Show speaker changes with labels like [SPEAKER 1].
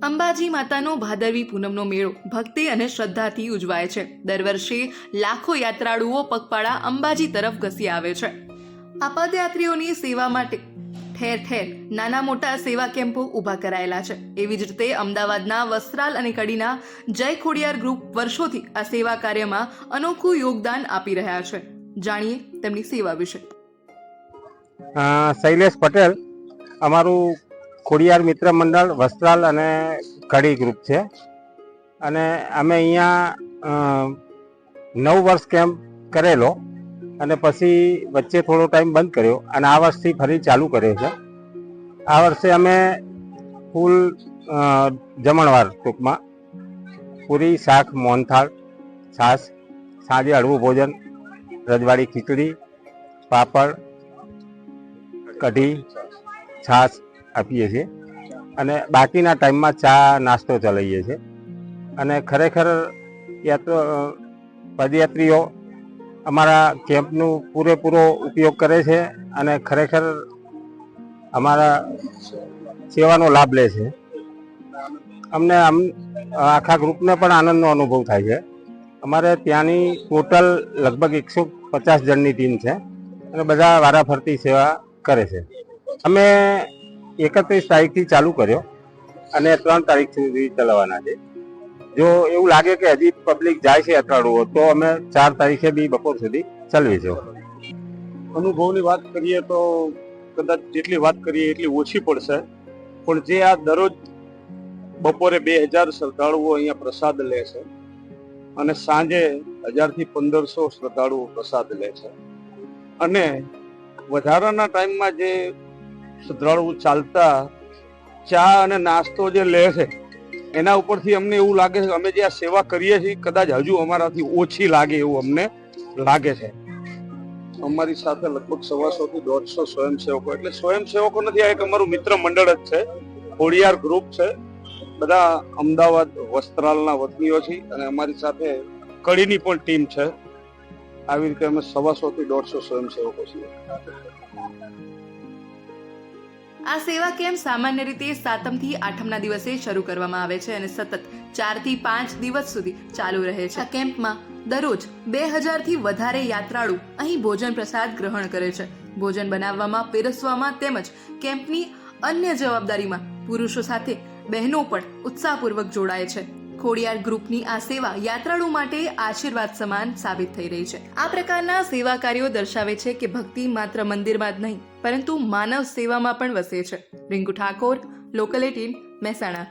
[SPEAKER 1] અંબાજી માતાનો ભાદરવી પૂનમનો મેળો ભક્તિ અને શ્રદ્ધાથી ઉજવાય છે। દર વર્ષે લાખો યાત્રાળુઓ પગપાળા અંબાજી તરફ ઘસી આવે છે। આ પદયાત્રીઓની સેવા માટે ઠેર ઠેર નાના મોટા સેવા કેમ્પો ઊભા કરાયેલા છે। એવી જ રીતે અમદાવાદના વસ્ત્રાલ અને કડીના જય ખોડિયાર ગ્રુપ વર્ષોથી આ સેવા કાર્યમાં અનોખું યોગદાન આપી રહ્યા છે। જાણીએ તેમની સેવા વિશે।
[SPEAKER 2] શૈલેષ પટેલ અમારું ખોડિયાર મિત્ર મંડળ વસ્ત્રાલ અને કડી ગ્રુપ છે અને અમે અહીંયા 9 વર્ષ કેમ્પ કરેલો અને પછી વચ્ચે થોડો ટાઈમ બંધ કર્યો અને આ વર્ષથી ફરી ચાલુ કર્યો છે। આ વર્ષે અમે ફૂલ જમણવાર ટૂંકમાં પૂરી શાક મોહનથાળ છાશ સાંજે હળવું ભોજન રજવાડી ખીચડી પાપડ કઢી છાશ આપીએ છીએ અને બાકીના ટાઈમમાં ચા નાસ્તો ચલાવીએ છીએ અને ખરેખર પદયાત્રીઓ અમારા કેમ્પનું પૂરેપૂરો ઉપયોગ કરે છે અને ખરેખર અમારા સેવાનો લાભ લે છે। અમને આખા ગ્રુપને પણ આનંદનો અનુભવ થાય છે। અમારે ત્યાંની ટોટલ લગભગ 150 જણની ટીમ છે અને બધા વારાફરતી સેવા કરે છે। અમે 31 તારીખથી ચાલુ કર્યો અને 3 તારીખ સુધી ચલાવવાના છે। જો એવું લાગે કે હજી પબ્લિક જાય છે યાત્રાળુઓ તો અમે 4 તારીખે બી બપોર સુધી ચલાવીશું।
[SPEAKER 3] અનુભવની વાત કરીએ તો કદાચ જેટલી વાત કરીએ એટલી ઓછી પડશે, પણ જે આ દરરોજ બપોરે 2000 શ્રદ્ધાળુઓ અહીંયા પ્રસાદ લે છે અને સાંજે 1000 થી 1500 શ્રદ્ધાળુઓ પ્રસાદ લે છે અને વધારાના ટાઈમમાં જે શ્રદ્ધાળુઓ ચાલતા ચા અને નાસ્તો જે લે છે એના ઉપરથી અમને એવું લાગે છે કે અમે જે આ સેવા કરીએ છીએ કદાચ હજુ અમારાથી ઓછી લાગે એવું અમને લાગે છે। અમારી સાથે લગભગ 125 થી 150 સ્વયંસેવકો, એટલે સ્વયંસેવકો નથી, આ એક અમારું મિત્ર મંડળ જ છે, ખોડિયાર ગ્રુપ છે। બધા અમદાવાદ વસ્ત્રાલના વતનીઓ છે અને અમારી સાથે કડીની પણ ટીમ છે। આવી રીતે અમે 125 થી 150 સ્વયંસેવકો છીએ।
[SPEAKER 1] આ સેવા કેમ્પ સામાન્ય રીતે 7મ થી 8મના દિવસે શરૂ કરવામાં આવે છે અને સતત 4 થી 5 દિવસ સુધી ચાલુ રહે છે। આ કેમ્પમાં દરરોજ 2000 થી વધારે યાત્રાળુ અહીં ભોજન પ્રસાદ ગ્રહણ કરે છે। ભોજન બનાવવામાં, પીરસવામાં તેમજ કેમ્પની અન્ય જવાબદારીમાં પુરુષો સાથે બહેનો પણ ઉત્સાહપૂર્વક જોડાય છે। ખોડિયાર ગ્રુપની આ સેવા યાત્રાળુ માટે આશીર્વાદ સમાન સાબિત થઈ રહી છે। આ પ્રકારના સેવા કાર્યો દર્શાવે છે કે ભક્તિ માત્ર મંદિરમાં જ નહીં પરંતુ માનવ સેવામાં પણ વસે છે। રિંકુ ઠાકોર, લોકલ 18, મહેસાણા।